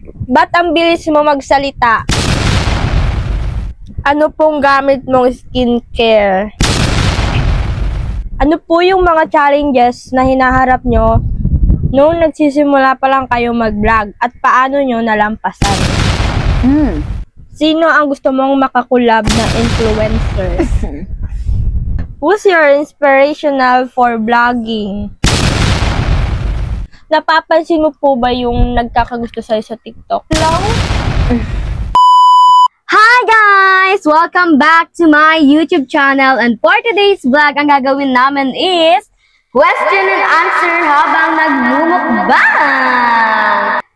Ba't ang bilis mo magsalita? Ano pong gamit mong skincare? Ano po yung mga challenges na hinaharap nyo noong nagsisimula pa lang kayo mag-vlog at paano nyo nalampasan? Sino ang gusto mong makakulab na influencer? Who's your inspirational for vlogging? Napapansin mo po ba yung nagkakagusto sa'yo sa TikTok? Hello? Hi guys! Welcome back to my YouTube channel, and for today's vlog, ang gagawin namin is question and answer habang nagmumukbang!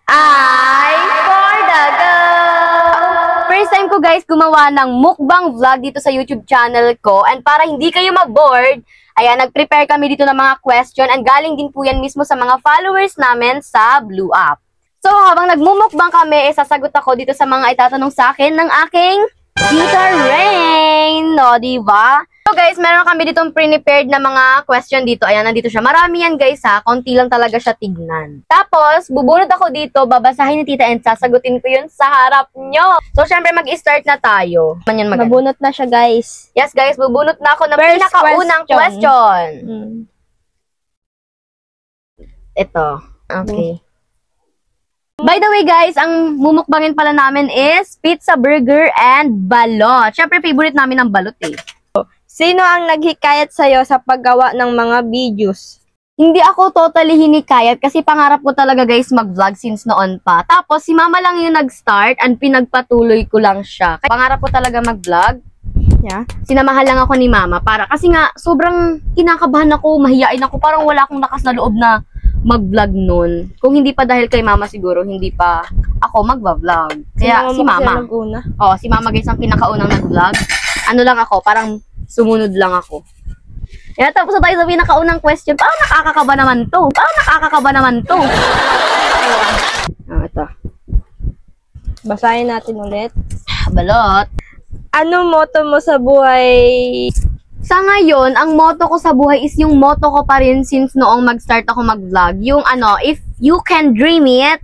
I for the go! First time ko guys gumawa ng mukbang vlog dito sa YouTube channel ko, and para hindi kayo ma-bored, ayan, nag-prepare kami dito ng mga question, and galing din po yan mismo sa mga followers namin sa Blue App. So, habang nagmumukbang kami, sasagot ako dito sa mga itatanong sa akin ng aking Tita Rain. No, diba? So guys, meron kami ditong pre-prepared na mga question dito. Ayan, nandito siya. Marami yan guys ha. Konti lang talaga siya tignan. Tapos, bubunot ako dito, babasahin ni Tita and sasagutin ko yun sa harap nyo. So, syempre mag-start na tayo. Nabunot na siya guys. Yes guys, bubunot na ako ng pinakaunang question. Ito. Okay. By the way guys, ang mumukbangin pala namin is pizza, burger, and balot. Syempre, favorite namin ang balot eh. Sino ang naghikayat sa'yo sa paggawa ng mga videos? Hindi ako totally hinikayat kasi pangarap ko talaga guys mag-vlog since noon pa. Tapos si mama lang yung nag-start and pinagpatuloy ko lang siya. Kaya pangarap ko talaga mag-vlog. Yeah. Sinamahan lang ako ni mama para kasi nga sobrang kinakabahan ako, mahiyain ako, parang wala akong lakas na loob na mag-vlog nun. Kung hindi pa dahil kay mama siguro, hindi pa ako mag-vlog. Kaya si mama. Oh, si mama guys ang pinakaunang nag-vlog. Ano lang ako, parang sumunod lang ako. Kaya tapos na tayo sa pinakaunang question. Parang nakakakaba naman to. Ito. Basahin natin ulit. Balot. Ano motto mo sa buhay? Sa ngayon, ang motto ko sa buhay is yung motto ko pa rin since noong mag-start ako mag-vlog. Yung ano, if you can dream it,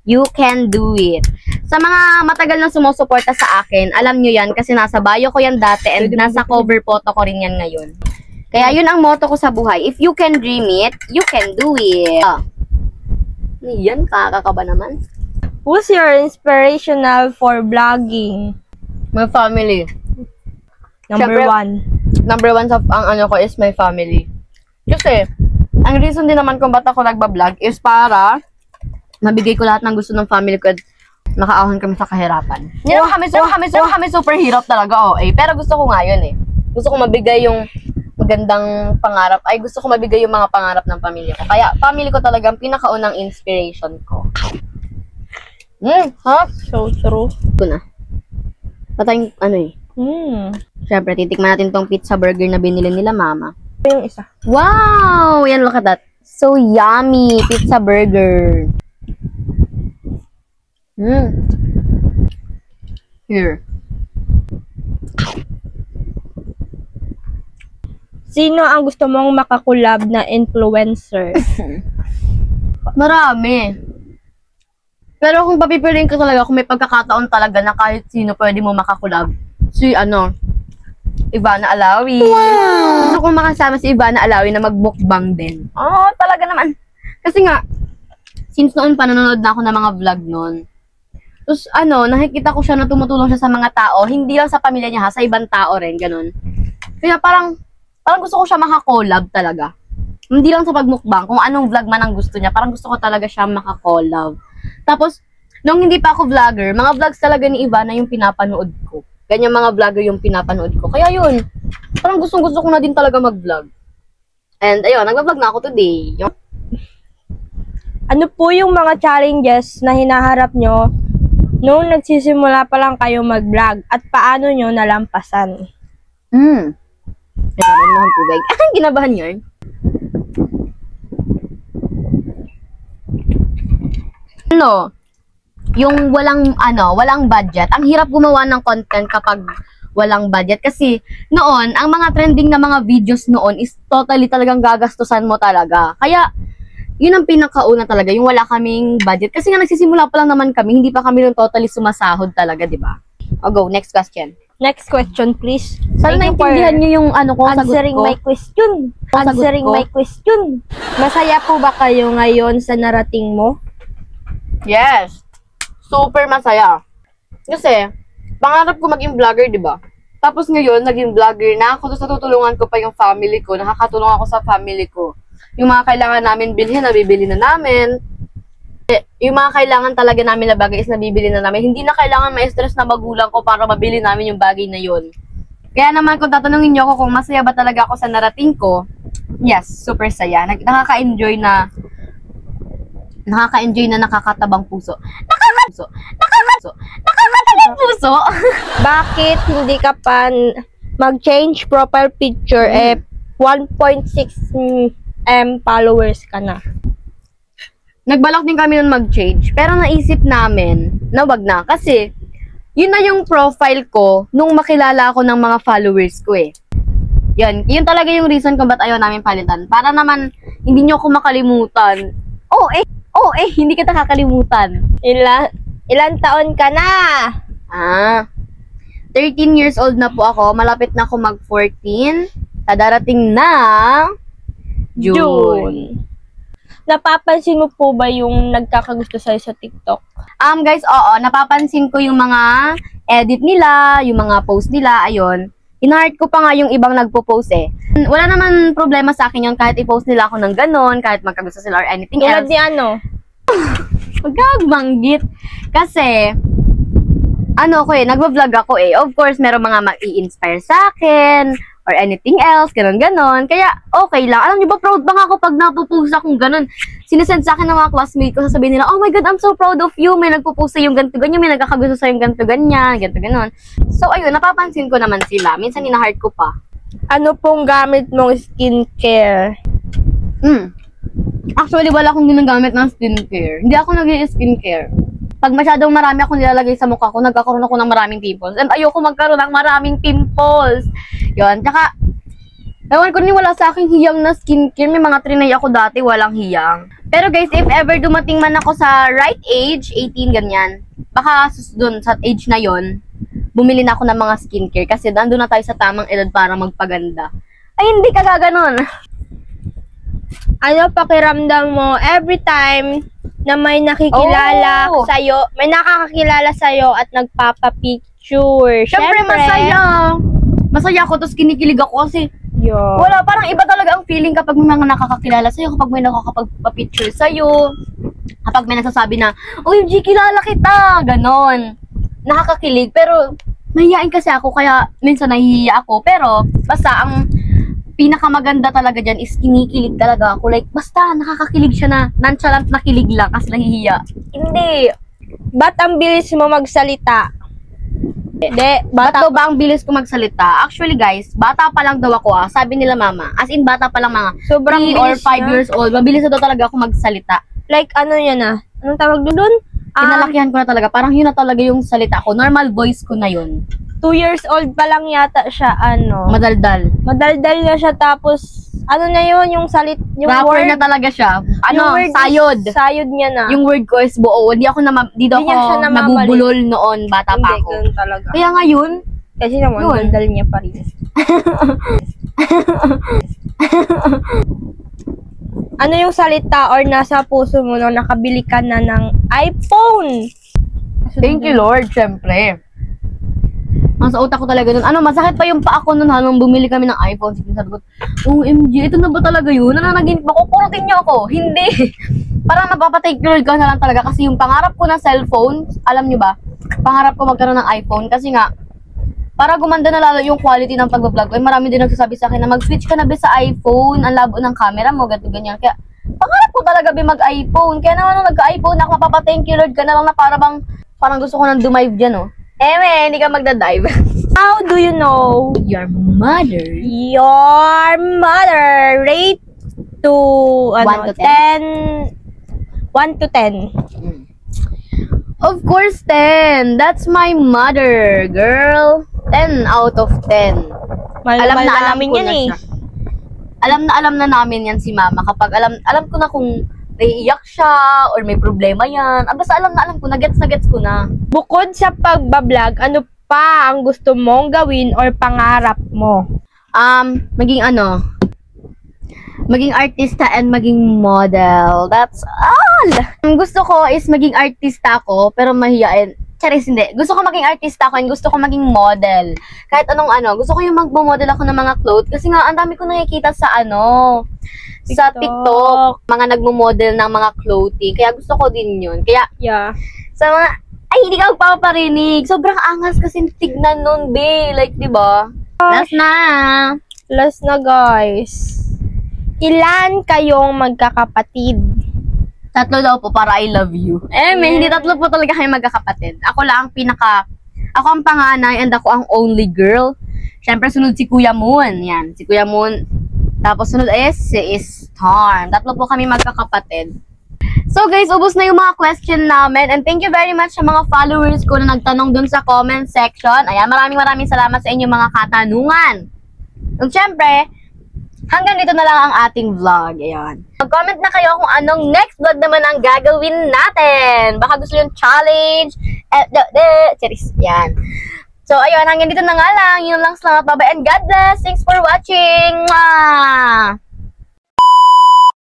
you can do it. Sa mga matagal na sumusuporta sa akin, alam nyo yan kasi nasa bio ko yan dati and nasa cover photo ko rin yan ngayon. Kaya yun ang motto ko sa buhay. If you can dream it, you can do it. Yan, kakakaba naman. Who's your inspirational for vlogging? My family. Number one. Number one sa ang ano ko is my family. Kasi, ang reason din naman kung ba't ako nagbablog is para mabigay ko lahat ng gusto ng family ko at makaahon kami sa kahirapan. Hindi naman kami super hirap talaga, pero gusto ko nga yun eh. Gusto ko mabigay yung magandang pangarap. Ay, gusto ko mabigay yung mga pangarap ng pamilya ko. Kaya, family ko talaga ang pinakaunang inspiration ko. So true. Ito na. Patay, ano eh. Siyempre, titikman natin tong pizza burger na binili nila mama. Yung isa. Wow! Yan, look at that. So yummy! Pizza burger. Here. Sino ang gusto mong makakulab na influencer? Marami. Pero kung papipiliin ko talaga, kung may pagkakataon talaga na kahit sino pwede mo makakulab, si Ivana Alawi. Wow! Gusto kong makasama si Ivana Alawi na magmukbang din. Talaga naman. Kasi nga, since noon pa nanonood na ako ng mga vlog noon. Tapos nakikita ko siya na tumutulong siya sa mga tao, hindi lang sa pamilya niya sa ibang tao rin, ganun. Kaya parang gusto ko siya makakolab talaga. Hindi lang sa pagmukbang, kung anong vlog man ang gusto niya, parang gusto ko talaga siya makakolab. Tapos, nung hindi pa ako vlogger, mga vlogs talaga ni Ivana yung pinapanood ko. Ganyan mga vlogger yung pinapanood ko. Kaya yun, parang gustong-gusto ko na din talaga mag-vlog. And ayun, nag-vlog na ako today. Ano po yung mga challenges na hinaharap nyo noong nagsisimula pa lang kayo mag-vlog at paano nyo nalampasan? Nagkaroon mo ng tubig. Ginabahan yun. Yung walang budget. Ang hirap gumawa ng content kapag walang budget. Kasi noon, ang mga trending na mga videos noon is totally talagang gagastusan mo talaga. Kaya, Yun ang pinakauna talaga, yung wala kaming budget. Kasi nga nagsisimula pa lang naman kami, hindi pa kami nung totally sumasahod talaga, di ba? O go, next question. Next question, please. Sana Thank you for naintindihan nyo yung ano ko, sagot answering ko. my question. Answering my question. Masaya po ba kayo ngayon sa narating mo? Yes. Super masaya. Kasi, pangarap ko maging vlogger, di ba? Tapos ngayon, naging vlogger na ako. Tapos natutulungan ko pa yung family ko. Nakakatulong ako sa family ko. Yung mga kailangan namin bilhin, nabibili na namin. Yung mga kailangan talaga namin na bagay is nabibili na namin. Hindi na kailangan ma-stress na magulang ko para mabili namin yung bagay na yun. Kaya naman kung tatanungin niyo ako kung masaya ba talaga ako sa narating ko, yes, super saya. Nakaka-enjoy na nakakatabang puso. Nakakatabang puso. Bakit hindi ka pa mag-change profile picture 1.6 followers ka na? Nagbalak din kami nun mag-change. Pero naisip namin na wag na. Kasi, yun na yung profile ko nung makilala ako ng mga followers ko eh. Yun talaga yung reason kung ba't ayaw namin palitan. Para naman, hindi nyo ako makalimutan. Hindi kita kakalimutan. Ilan taon ka na? 13 years old na po ako. Malapit na ako mag-14. Darating na June. Napapansin mo po ba yung nagkakagusto sa'yo sa TikTok? Guys, oo. Napapansin ko yung mga edit nila, yung mga post nila, ayun. In-heart ko pa nga yung ibang nagpo-post eh. Wala naman problema sa akin yun kahit i-post nila ako ng ganon, kahit magkagusto sila or anything Tulad else. ni ano? Huwag ka magbanggit. Kasi, nagva-vlog ako eh. Of course, meron mga mag-i-inspire sa akin, or anything else, ganon. Kaya, okay lang. Alam niyo ba, proud bang ako pag napupost akong ganon? Sinesend sa akin ng mga classmate ko, sasabihin nila, oh my God, I'm so proud of you. May nagpo-post sa yung ganito, ganyan. May nagkakagusto sa yung ganito, ganyan. Ganito, ganon. So, ayun, napapansin ko naman sila. Minsan, ina-heart ko pa. Ano pong gamit mong skincare? Actually, wala akong ginagamit ng skincare. Hindi ako nag-i-skincare. Pag masyadong marami akong nilalagay sa mukha ko, nagkakaroon ako ng maraming pimples. And ayoko magkaroon ng maraming pimples. Yun. Tsaka, ewan ko wala sa akin hiyang na skincare. May mga trinay ako dati, walang hiyang. Pero guys, if ever dumating man ako sa right age, 18, ganyan, baka dun sa age na yon bumili na ako ng mga skincare. Kasi nandun na tayo sa tamang edad para magpaganda. Ay, hindi ka gaganon. Ano pakiramdam mo every time na may nakikilala sa'yo, may nakakakilala sa'yo at nagpapapicture? Siyempre, masaya. Masaya ako, tapos kinikilig ako kasi Yo. wala, parang iba talaga ang feeling kapag may mga nakakakilala sa'yo, kapag may nakakapagpa-picture sa'yo, kapag may nagsasabi na, OMG, kilala kita, ganon. Nakakakilig, pero mahihain kasi ako, kaya minsan nahihiya ako, pero basta ang pinakamaganda talaga dyan is kinikilig talaga ako. Like, basta nakakakilig siya na nonchalant na kilig lang kasi nahihiya. Hindi. Ba't ang bilis mo magsalita? Hindi. Ba't daw ba ang bilis ko magsalita? Actually guys, bata pa lang daw ako sabi nila mama. As in, bata pa lang mga Sobrang 3 or bilis 5 na. years old. Mabilis na daw talaga ako magsalita. Like, ano yan ah? Anong tawag doon? Pinalakihan ko na talaga. Parang yun na talaga yung salita ko. Normal voice ko na yun. 2 years old pa lang yata siya, Madaldal. Madaldal na siya, tapos, ano na yun, yung Rapper word, na talaga siya. yung word Sayod. Sayod niya na. Yung word ko is buo. Hindi ako Hindi niya siya namamali. nabubulol noon. Bata pa Hindi, ako. ganun talaga. Kaya ngayon, Kasi naman, yun. daldal niya pa rin. Ano yung salita or nasa puso mo nung nakabili ka na ng iPhone? thank you Lord, syempre. Nasa utak ko talaga nun. Masakit pa yung pa ako nun nung bumili kami ng iPhone. Sabi ko, OMG, ito na ba talaga yun? Nananaginip ako, kurutin niyo ako. Hindi. Parang napapatake Lord ka na lang talaga. Kasi yung pangarap ko na cellphone, alam niyo ba, pangarap ko magkaroon ng iPhone. Kasi nga, para gumanda na lalo yung quality ng pag-vlog ko, marami din nagsasabi sa akin na mag-switch ka na ba sa iPhone, ang labo ng camera mo, ganito ganyan. Kaya, pangarap ko talaga ba mag-iPhone. Kaya naman nung nagka-iPhone ako, mapapa-thank you Lord ka na lang na parang gusto ko nang dumive dyan, oh. Hindi ka magda-dive. How do you know Your mother. your mother rate to 1 to 10? 1 to 10. Of course, 10. That's my mother, girl. 10 out of 10. Alam namin ko yan na eh. siya. Alam na namin yan si mama. Kapag alam ko na kung naiiyak siya, or may problema yan. Basta alam ko, nagets ko na. Bukod sa pagbablog, ano pa ang gusto mong gawin or pangarap mo? Maging artista and maging model. That's all! Ang gusto ko is maging artista ako, pero mahiyain. Charis, hindi. Gusto ko maging artista ako and gusto ko maging model. Kahit anong gusto ko yung magmo-model ako ng mga clothes. Kasi nga, ang dami ko nakikita sa sa TikTok. Mga nagmo-model ng mga clothing. Kaya gusto ko din yun. Kaya, sa mga, ay, hindi ka magpaparinig. Sobrang angas kasi tignan nun, be. Like, diba? Last na, guys. Ilan kayong magkakapatid? 3 daw po para I love you. Hindi 3 po talaga kayo magkakapatid. Ako lang ako ang panganay and ako ang only girl. Siyempre sunod si Kuya Moon. Yan, si Kuya Moon. Tapos sunod is si Storm. 3 po kami magkakapatid. So guys, ubos na yung mga question namin and thank you very much sa mga followers ko na nagtanong dun sa comment section. Ayan, maraming salamat sa inyong mga katanungan. And syempre, hanggang dito na lang ang ating vlog. Ayan. Mag-comment na kayo kung anong next vlog naman ang gagawin natin. Baka gusto yung challenge. Charis. Yan. So, ayun. Hanggang dito na nga lang. Yun lang. Salamat. Bye-bye. And God bless. Thanks for watching. Mwah!